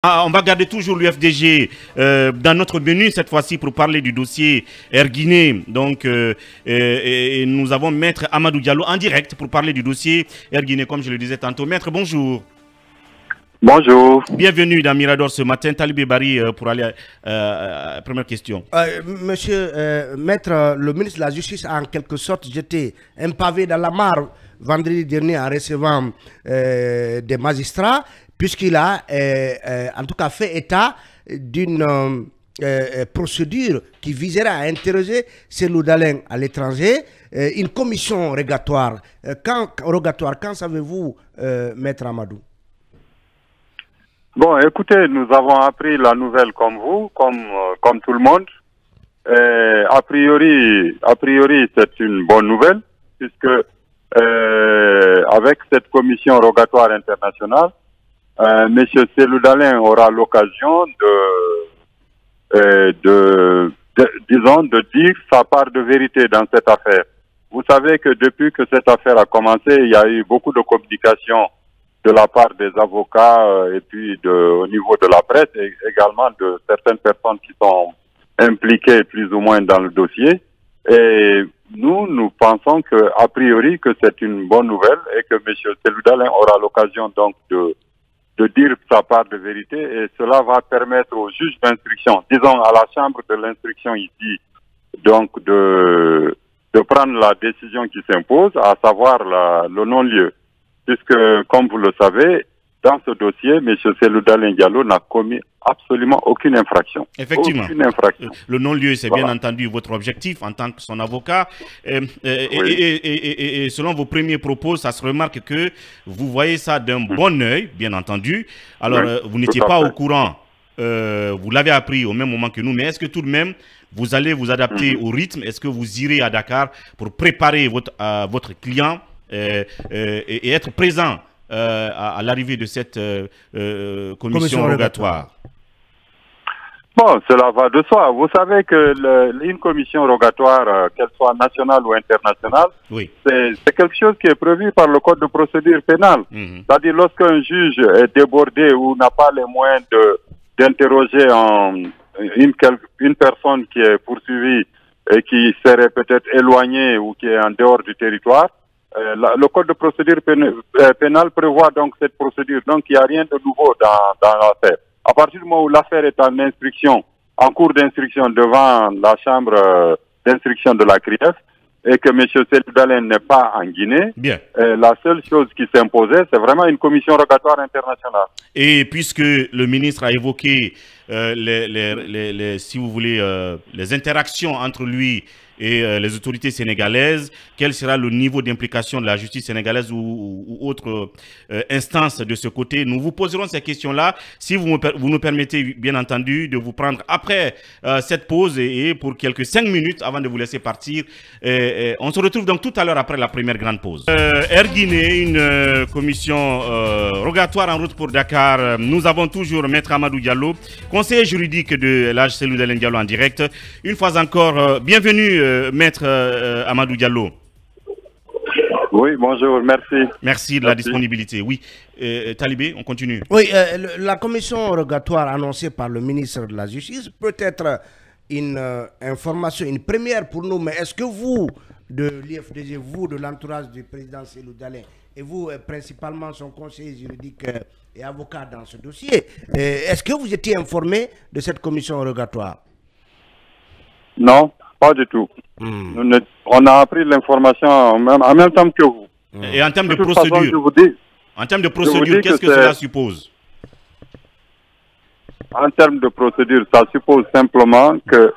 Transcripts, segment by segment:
On va garder toujours l'UFDG dans notre menu cette fois-ci pour parler du dossier Erguiné. Donc, et nous avons Maître Amadou Diallo en direct pour parler du dossier Erguiné, comme je le disais tantôt. Maître, bonjour. Bonjour. Bienvenue dans Mirador ce matin. Talibé Bari pour aller à la première question. Monsieur Maître, le ministre de la Justice a en quelque sorte jeté un pavé dans la mare vendredi dernier en recevant des magistrats, puisqu'il a en tout cas fait état d'une procédure qui viserait à interroger Cellou Dalein à l'étranger, une commission rogatoire. Quand savez-vous, Maître Amadou? Bon, écoutez, nous avons appris la nouvelle comme vous, comme tout le monde. A priori, c'est une bonne nouvelle, puisque avec cette commission rogatoire internationale, M. Cellou Dalein aura l'occasion disons, de dire sa part de vérité dans cette affaire. Vous savez que depuis que cette affaire a commencé, il y a eu beaucoup de communication de la part des avocats et puis au niveau de la presse et également de certaines personnes qui sont impliquées plus ou moins dans le dossier. Et nous pensons que, a priori, que c'est une bonne nouvelle et que M. Cellou Dalein aura l'occasion donc de dire sa part de vérité, et cela va permettre au juge d'instruction, disons à la chambre de l'instruction ici, donc de prendre la décision qui s'impose, à savoir le non-lieu. Puisque, comme vous le savez, dans ce dossier, M. Cellou Dalein Diallo n'a commis absolument aucune infraction. Effectivement. Aucune infraction. Le non-lieu, c'est Voilà. bien entendu votre objectif en tant que son avocat. Oui. Et selon vos premiers propos, ça se remarque que vous voyez ça d'un bon œil, bien entendu. Alors, Oui, vous n'étiez tout à pas fait. au courant, vous l'avez appris au même moment que nous, mais est-ce que tout de même, vous allez vous adapter au rythme? Est-ce que vous irez à Dakar pour préparer votre client et être présent à l'arrivée de cette commission rogatoire? Bon, cela va de soi. Vous savez que une commission rogatoire, qu'elle soit nationale ou internationale, Oui. c'est quelque chose qui est prévu par le Code de procédure pénale. C'est-à-dire lorsqu'un juge est débordé ou n'a pas les moyens d'interroger une personne qui est poursuivie et qui serait peut-être éloignée ou qui est en dehors du territoire, le Code de procédure pénale prévoit donc cette procédure. Donc il n'y a rien de nouveau dans l'affaire. À partir du moment où l'affaire est en instruction, en cours d'instruction devant la chambre d'instruction de la CRIEF, et que M. Cellou Dalein n'est pas en Guinée, Bien. la seule chose qui s'imposait, c'est vraiment une commission rogatoire internationale. Et puisque le ministre a évoqué si vous voulez, les interactions entre lui et les autorités sénégalaises, quel sera le niveau d'implication de la justice sénégalaise ou autre instance de ce côté? Nous vous poserons ces questions-là, si vous nous permettez, bien entendu, de vous prendre après cette pause et pour quelques 5 minutes avant de vous laisser partir. On se retrouve donc tout à l'heure après la première grande pause. Erguiné, une commission rogatoire en route pour Dakar. Nous avons toujours Maître Amadou Diallo, conseiller juridique de l'âge Cellou Dalein Diallo en direct. Une fois encore, bienvenue Maître Amadou Diallo. Oui, bonjour, merci. Merci de la disponibilité. Oui, Talibé, on continue. Oui, la commission rogatoire annoncée par le ministre de la Justice peut être une information, une première pour nous, mais est-ce que vous, de l'IFDG, vous, de l'entourage du président Cellou Dalein, et vous, principalement son conseiller juridique et avocat dans ce dossier, est-ce que vous étiez informé de cette commission rogatoire? Non, pas du tout. On a appris l'information en même temps que vous. Et en termes de toute façon, je procédure, vous dis, en termes de procédure, qu'est-ce que c'est- cela suppose? en termes de procédure, ça suppose simplement que,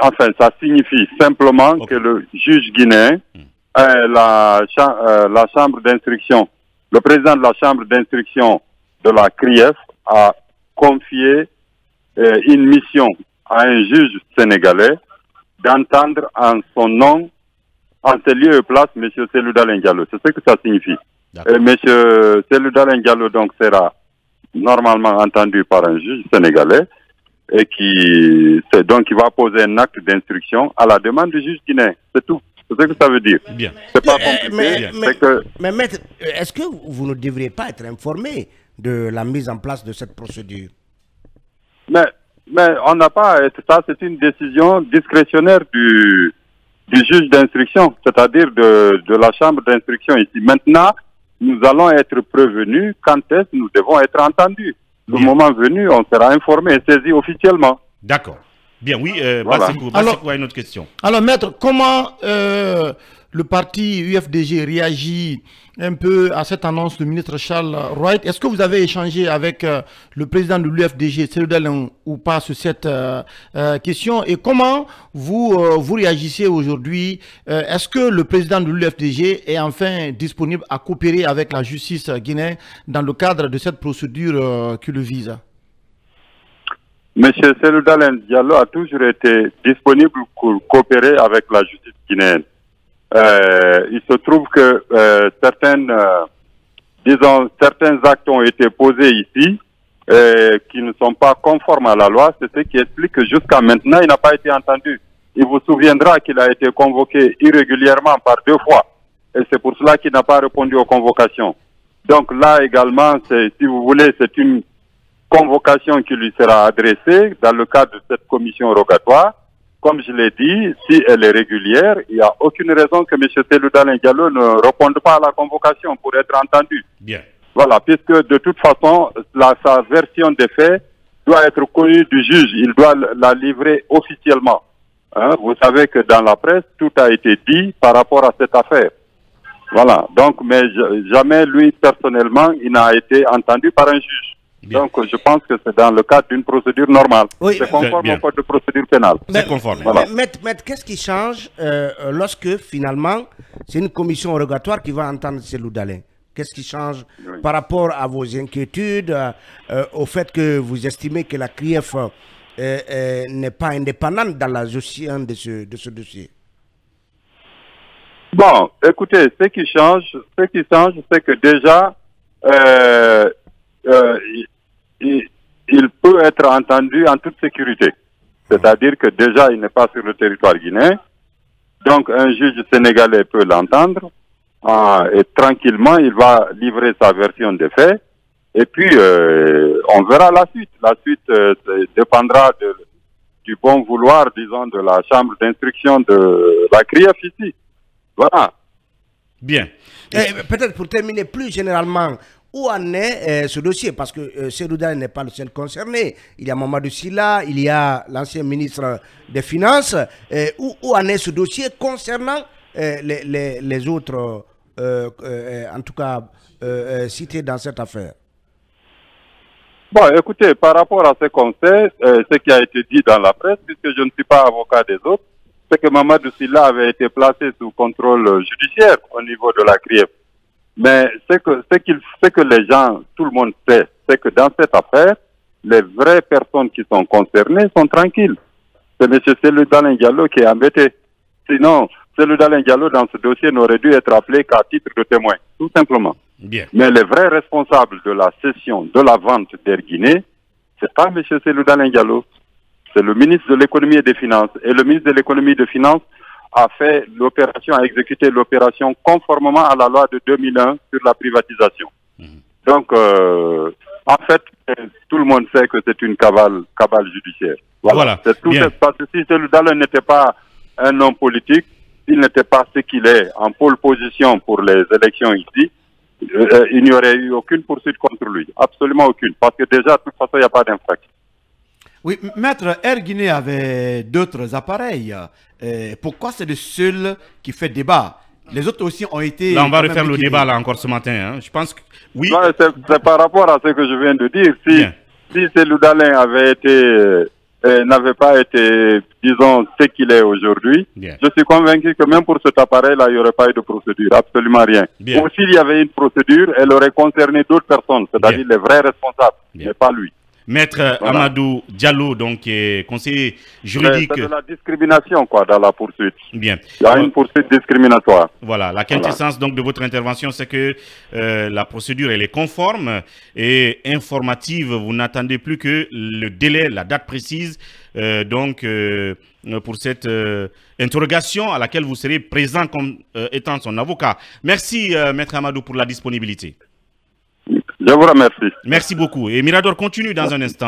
enfin, ça signifie simplement que le juge guinéen, la chambre d'instruction, le président de la chambre d'instruction de la CRIEF a confié une mission à un juge sénégalais d'entendre en son nom, en ses lieux et places, M. Cellou Dalein Diallo. C'est ce que ça signifie. Et M. Cellou Dalein Diallo donc sera normalement entendu par un juge sénégalais et qui va poser un acte d'instruction à la demande du juge guinéen. C'est tout. C'est ce que ça veut dire. Bien. C'est pas compliqué. Mais maître, est-ce que vous ne devriez pas être informé de la mise en place de cette procédure? Mais on n'a pas à être... Ça, c'est une décision discrétionnaire du juge d'instruction, c'est-à-dire de la chambre d'instruction ici. Maintenant, nous allons être prévenus quand est-ce que nous devons être entendus. Le moment venu, on sera informé et saisi officiellement. D'accord. Bien, oui, Voilà. Bassicou a une autre question. Alors, maître, comment le parti UFDG réagit un peu à cette annonce du ministre Charles Wright? Est-ce que vous avez échangé avec le président de l'UFDG, Cellou Dalein, ou pas sur cette question? Et comment vous réagissez aujourd'hui? Est-ce que le président de l'UFDG est enfin disponible à coopérer avec la justice guinéenne dans le cadre de cette procédure qui le vise? Monsieur Cellou Dalein Diallo a toujours été disponible pour coopérer avec la justice guinéenne. Il se trouve que certains actes ont été posés ici qui ne sont pas conformes à la loi. C'est ce qui explique que jusqu'à maintenant, il n'a pas été entendu. Il vous souviendra qu'il a été convoqué irrégulièrement par 2 fois. Et c'est pour cela qu'il n'a pas répondu aux convocations. Donc là également, si vous voulez, c'est une convocation qui lui sera adressée dans le cadre de cette commission rogatoire. Comme je l'ai dit, si elle est régulière, il n'y a aucune raison que M. Cellou Dalein Diallo ne réponde pas à la convocation pour être entendu. Bien. Voilà, puisque de toute façon, sa version des faits doit être connue du juge. Il doit la livrer officiellement. Hein? Vous savez que dans la presse, tout a été dit par rapport à cette affaire. Voilà, donc, mais jamais lui, personnellement, il n'a été entendu par un juge. Bien. Donc, je pense que c'est dans le cadre d'une procédure normale. Oui. C'est conforme au code de procédure pénale. C'est conforme. Voilà. Maître, qu'est-ce qui change lorsque finalement c'est une commission rogatoire qui va entendre Cellou Dalein? Qu'est-ce qui change par rapport à vos inquiétudes, au fait que vous estimez que la CRIEF n'est pas indépendante dans la gestion de ce dossier? Bon, écoutez, ce qui change, c'est que déjà, il peut être entendu en toute sécurité. C'est-à-dire que déjà, il n'est pas sur le territoire guinéen. Donc, un juge sénégalais peut l'entendre. Et tranquillement, il va livrer sa version des faits. Et puis, on verra la suite. La suite dépendra du bon vouloir, disons, de la chambre d'instruction de la CRIEF ici. Voilà. Bien. Peut-être pour terminer plus généralement, où en est ce dossier? Parce que Cellou Dalein n'est pas le seul concerné. Il y a Mamadou Sylla, il y a l'ancien ministre des Finances. Où en est ce dossier concernant les autres, en tout cas, cités dans cette affaire? Bon, écoutez, par rapport à ce qu'on sait, ce qui a été dit dans la presse, puisque je ne suis pas avocat des autres, c'est que Mamadou Sylla avait été placé sous contrôle judiciaire au niveau de la CRIEF. Mais ce que les gens, tout le monde sait, c'est que dans cette affaire, les vraies personnes qui sont concernées sont tranquilles. C'est M. Cellou Dalein Diallo qui est embêté. Sinon, Cellou Dalein Diallo, dans ce dossier, n'aurait dû être appelé qu'à titre de témoin, tout simplement. Bien. Mais les vrais responsables de la cession, de la vente d'Air Guinée, c'est pas M. Cellou Dalein Diallo. C'est le ministre de l'économie et des finances. Et le ministre de l'économie et des finances a fait l'opération, a exécuté l'opération conformément à la loi de 2001 sur la privatisation. Donc, en fait, tout le monde sait que c'est une cabale judiciaire. Voilà. C'est tout. Parce que si Cellou Dalein n'était pas un homme politique, s'il n'était pas ce qu'il est en pole position pour les élections ici, il n'y aurait eu aucune poursuite contre lui. Absolument aucune. Parce que déjà, de toute façon, il n'y a pas d'infraction. Oui, maître, Air Guinée avait d'autres appareils. Pourquoi c'est le seul qui fait débat? Les autres aussi ont été... Là, on va refaire le débat là encore ce matin. Hein. Je pense que... Oui. C'est par rapport à ce que je viens de dire. Si Cellou Dalein avait été... n'avait pas été, disons, ce qu'il est aujourd'hui, je suis convaincu que même pour cet appareil-là, il n'y aurait pas eu de procédure. Absolument rien. Ou s'il y avait une procédure, elle aurait concerné d'autres personnes, c'est-à-dire les vrais responsables, mais pas lui. Maître Amadou Diallo, donc, qui est conseiller juridique. C'est de la discrimination, quoi, dans la poursuite. Bien. Il y a une poursuite discriminatoire. Voilà. La quintessence, donc, de votre intervention, c'est que la procédure, elle est conforme et informative. Vous n'attendez plus que le délai, la date précise, pour cette interrogation à laquelle vous serez présent comme étant son avocat. Merci, Maître Amadou, pour la disponibilité. Je vous remercie. Merci beaucoup. Et Mirador continue dans un instant.